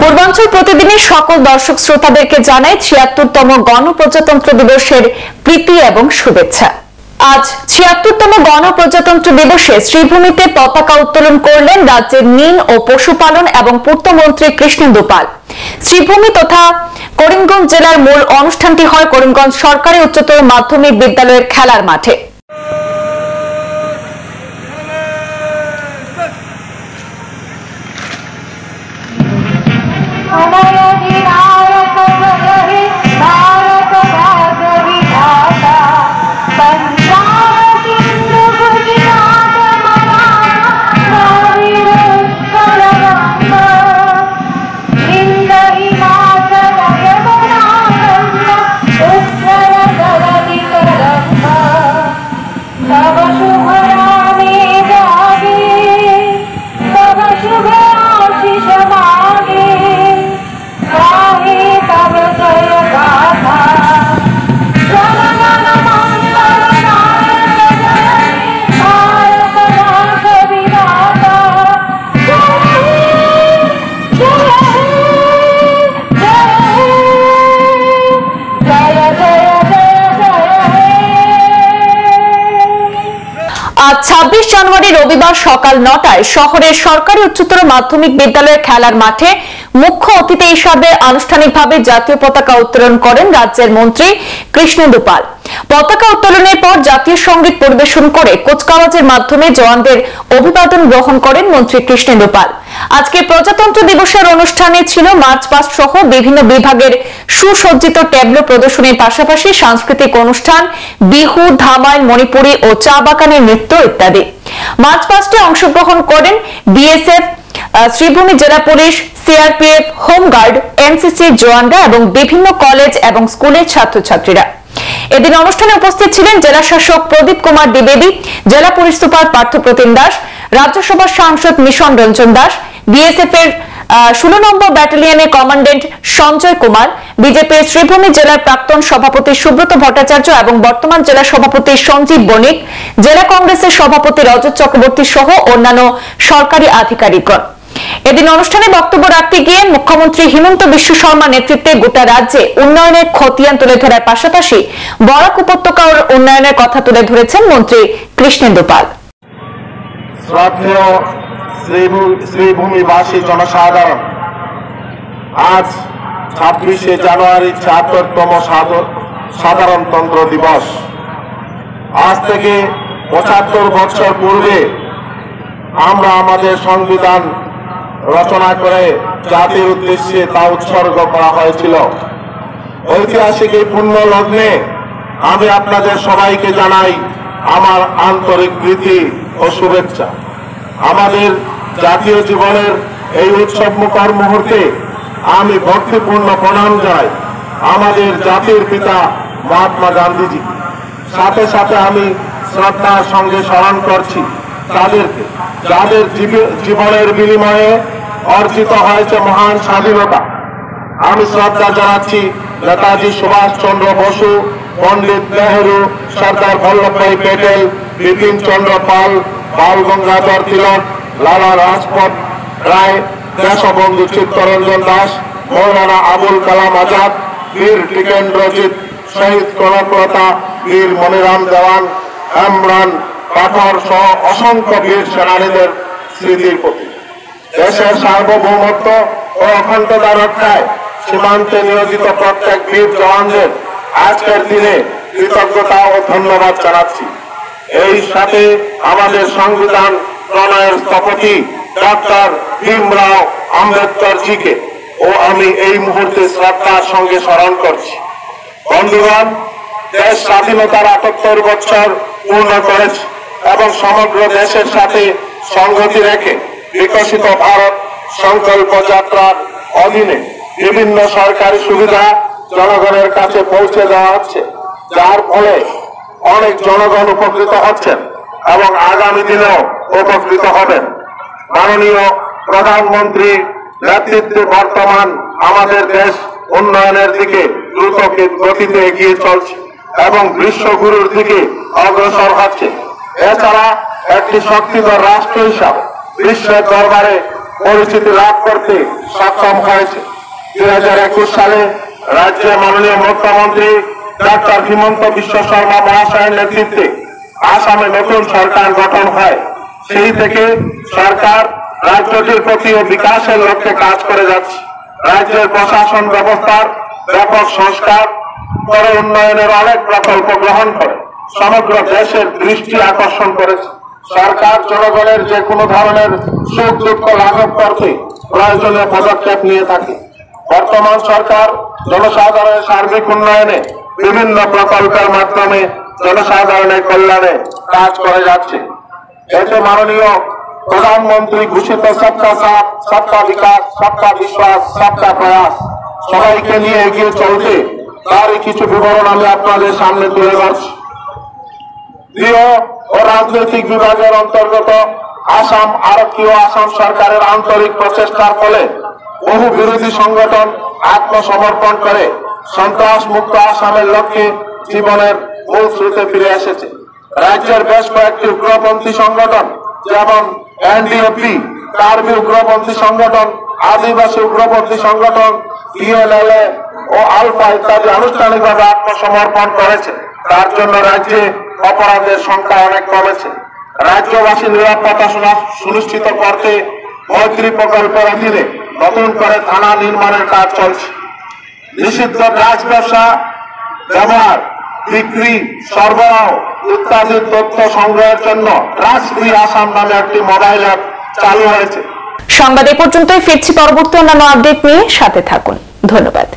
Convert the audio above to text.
পূর্বাঞ্চল প্রতিদিনের সকল দর্শক শ্রোতাদেরকে জানাই ৭৬তম গণপ্রজাতন্ত্র দিবসের প্রীতি এবং শুভেচ্ছা। আজ ৭৬তম গণপ্রজাতন্ত্র দিবসে শ্রীভূমিতে পতাকা উত্তোলন করলেন রাজ্যের মিন ও পশুপালন এবং পূর্তমন্ত্রী কৃষ্ণেন্দু পাল। শ্রীভূমি তথা করিমগঞ্জ জেলার মূল অনুষ্ঠানটি হয় করিমগঞ্জ সরকারি উচ্চতর মাধ্যমিক বিদ্যালয়ের খেলার মাঠে। আজ ২৬ জানুয়ারি রবিবার সকাল ৯টায় শহরের সরকারি উচ্চতর মাধ্যমিক বিদ্যালয়ের খেলার মাঠে মুখ্য অতিথি হিসাবে আনুষ্ঠানিকভাবে জাতীয় পতাকা উত্তোলন করেন রাজ্যের মন্ত্রী কৃষ্ণেন্দু পাল। পতাকা উত্তোলনের পর জাতীয় সঙ্গীত পরিবেশন করে কুচকাওয়াজের মাধ্যমে জওয়ানদের অভিবাদন গ্রহণ করেন মন্ত্রী কৃষ্ণেন্দু পাল। আজকে প্রজাতন্ত্র দিবসের অনুষ্ঠানে ছিল মার্চ পাস্ট সহ বিভিন্ন বিভাগের সুসজ্জিত ট্যাবলো প্রদর্শনীর পাশাপাশি সাংস্কৃতিক অনুষ্ঠান, বিহু, ধামাইল, মণিপুরী ও চা বাগানের নৃত্য ইত্যাদি। মার্চ পাস্টে অংশগ্রহণ করেন বিএসএফ, শ্রীভূমি জেলা পুলিশ, সিআরপিএফ, হোমগার্ড, এনসিসি জওয়ানরা এবং বিভিন্ন কলেজ এবং স্কুলের ছাত্রছাত্রীরা। এদিন অনুষ্ঠানে উপস্থিত ছিলেন জেলা শাসক প্রদীপ কুমার দ্বিবেদী, জেলা পুলিশ সুপার পার্থপ্রতিম দাস, রাজ্যসভার সাংসদ মিশন রঞ্জন দাস, বিএসএফ এর ১৬ নম্বর ব্যাটালিয়নের কমান্ডেন্ট সঞ্জয় কুমার, বিজেপির শ্রীভূমি জেলার প্রাক্তন সভাপতি সুব্রত ভট্টাচার্য এবং বর্তমান জেলা সভাপতি সঞ্জীব বণিক, জেলা কংগ্রেসের সভাপতি রজত চক্রবর্তী সহ অন্যান্য সরকারি আধিকারিকগণ। এদিন অনুষ্ঠানে বক্তব্য রাখতে গিয়ে মুখ্যমন্ত্রী হিমন্ত বিশ্ব শর্মা নেতৃত্বে গোটা রাজ্যে উন্নয়নের খতিয়ান তুলে ধরার পাশাপাশি বরাক উপত্যকার উন্নয়নের কথা তুলে ধরেছেন মন্ত্রী কৃষ্ণেন্দু পাল। শ্রদ্ধেয় শ্রীভূমিবাসী জনসাধারণ, আজ ২৬শে জানুয়ারি ৭৬তম সাধারণতন্ত্র দিবস। আজ থেকে ৭৫ বছর পূর্বে আমরা আমাদের সংবিধান রচনা করে জাতির উদ্দেশ্যে তা উৎসর্গ করা হয়েছিল। ঐতিহাসিক এই পুণ্য লগ্নে আমি আপনাদের সবাইকে জানাই আমার আন্তরিক প্রীতি ও শুভেচ্ছা। আমাদের জাতীয় জীবনের এই উৎসব মুখর মুহূর্তে আমি ভক্তিপূর্ণ প্রণাম জানাই আমাদের জাতির পিতা মহাত্মা গান্ধীজি। সাথে সাথে আমি শ্রদ্ধার সঙ্গে স্মরণ করছি তাদেরকে, যাদের জীবনের বিনিময়ে অর্জিত হয়েছে মহান স্বাধীনতা। আমি শ্রদ্ধা জানাচ্ছি নেতাজি সুভাষ চন্দ্র বসু, পণ্ডিত নেহেরু, সর্দার বল্লভভাই প্যাটেল, বিপিন চন্দ্র পাল, বাল গঙ্গাধর তিলক, লালা রাজপথ রায়, দেশবন্ধু চিত্তরঞ্জন দাস, মৌলানা আবুল কালাম আজাদ, বীর টিকেন্দ্রজিৎ, শহীদ কনকলতা, বীর মনিরাম দেওয়ান, হেমরান পাঠর সহ অসংখ্য বীর সেনানীদের স্মৃতির প্রতি দেশের সার্বভৌমত্ব ও অখণ্ডতা রক্ষায় সীমান্তে নিয়োজিত প্রত্যেক বীর জওয়ানদের আজকের দিনে কৃতজ্ঞতা ও ধন্যবাদ জানাচ্ছি। এই সাথে আমাদের সংবিধান প্রণয়ের স্থপতি ডক্টর ভীমরাও আম্বেদকর জিকে ও আমি এই মুহূর্তে শ্রদ্ধার সঙ্গে স্মরণ করছি। বন্ধুগণ, দেশ স্বাধীনতার ৭৮ বছর পূর্ণ করেছে এবং সমগ্র দেশের সাথে সংগতি রেখে বিকশিত ভারত সংকল্প যাত্রার অধীনে বিভিন্ন সরকারি সুবিধা জনগণের কাছে পৌঁছে দেওয়া হচ্ছে, যার ফলে অনেক জনগণ উপকৃত হচ্ছেন এবং আগামী দিনেও উপকৃত হবেন। মাননীয় প্রধানমন্ত্রী নেতৃত্বে বর্তমান আমাদের দেশ উন্নয়নের দিকে দ্রুত গতিতে এগিয়ে চলছে এবং বিশ্বগুরুর দিকে অগ্রসর হচ্ছে। এছাড়া একটি শক্তিধর রাষ্ট্র হিসাবে বিশ্বের দরবারে পরিচিতি লাভ করতে সক্ষম হয়েছে। 2021 সালে রাজ্যের মাননীয় মুখ্যমন্ত্রী ডক্টর হিমন্ত বিশ্ব শর্মা মহাশয়ের নেতৃত্বে আসামে নতুন সরকার গঠন হয়। সেই থেকে সরকার রাজ্যটির প্রতি বিকাশের লক্ষ্যে কাজ করে যাচ্ছে। রাজ্যের প্রশাসন ব্যবস্থার ব্যাপক সংস্কার করে উন্নয়নের অনেক প্রকল্প গ্রহণ করে সমগ্র দেশের দৃষ্টি আকর্ষণ করেছে। সরকার জনগণের যে কোনো ধরনের সুখ দুঃখ লাঘব করতে প্রয়োজনীয় পদক্ষেপ নিয়ে থাকে। বর্তমান সরকার জনসাধারণের সার্বিক উন্নয়নে বিভিন্ন প্রকল্পের মাধ্যমে জনসাধারণের কল্যাণে কাজ করে যাচ্ছে। এতে মাননীয় প্রধানমন্ত্রী ঘোষিত সবকা সাথ, সবকা বিকাশ, সবকা বিশ্বাস, সবকা প্রয়াস সবাইকে নিয়ে এগিয়ে চলতে তারই কিছু বিবরণ আমি আপনাদের সামনে তুলে ধরছি। গৃহ ও রাজনৈতিক বিভাগের অন্তর্গত আসাম আরক্ষী ও আসাম সরকারের আন্তরিক প্রচেষ্টার ফলে বহু বিরোধী সংগঠন আত্মসমর্পণ করে সন্ত্রাস মুক্ত আসামের লক্ষ্যে জীবনের মূল স্রোতে ফিরে এসেছে। রাজ্যের বেশ কয়েকটি উগ্রপন্থী সংগঠন যেমন এনডিএফবি, কার্বি উগ্রপন্থী সংগঠন, আদিবাসী উগ্রপন্থী সংগঠন, ইএলএলএ ও আলফা ইত্যাদি আনুষ্ঠানিকভাবে আত্মসমর্পণ করেছে। তার জন্য রাজ্যে অপরাধের সংখ্যা অনেক কমেছে। রাজ্যবাসী নিরাপত্তা সুনিশ্চিত করতে মৈত্রী প্রকল্পের অধীনে নতুন করে থানা নির্মাণের কাজ চলছে। নিষিদ্ধ ড্রাগস ব্যবসা, ব্যবহার, বিক্রি, সরবরাহ ইত্যাদি তথ্য সংগ্রহের জন্য ড্রাগস ফ্রি আসাম নামে একটি মোবাইল অ্যাপ চালু হয়েছে। সংবাদ এ পর্যন্তই, ফিরছি পরবর্তী অন্যান্য আপডেট নিয়ে, সাথে থাকুন। ধন্যবাদ।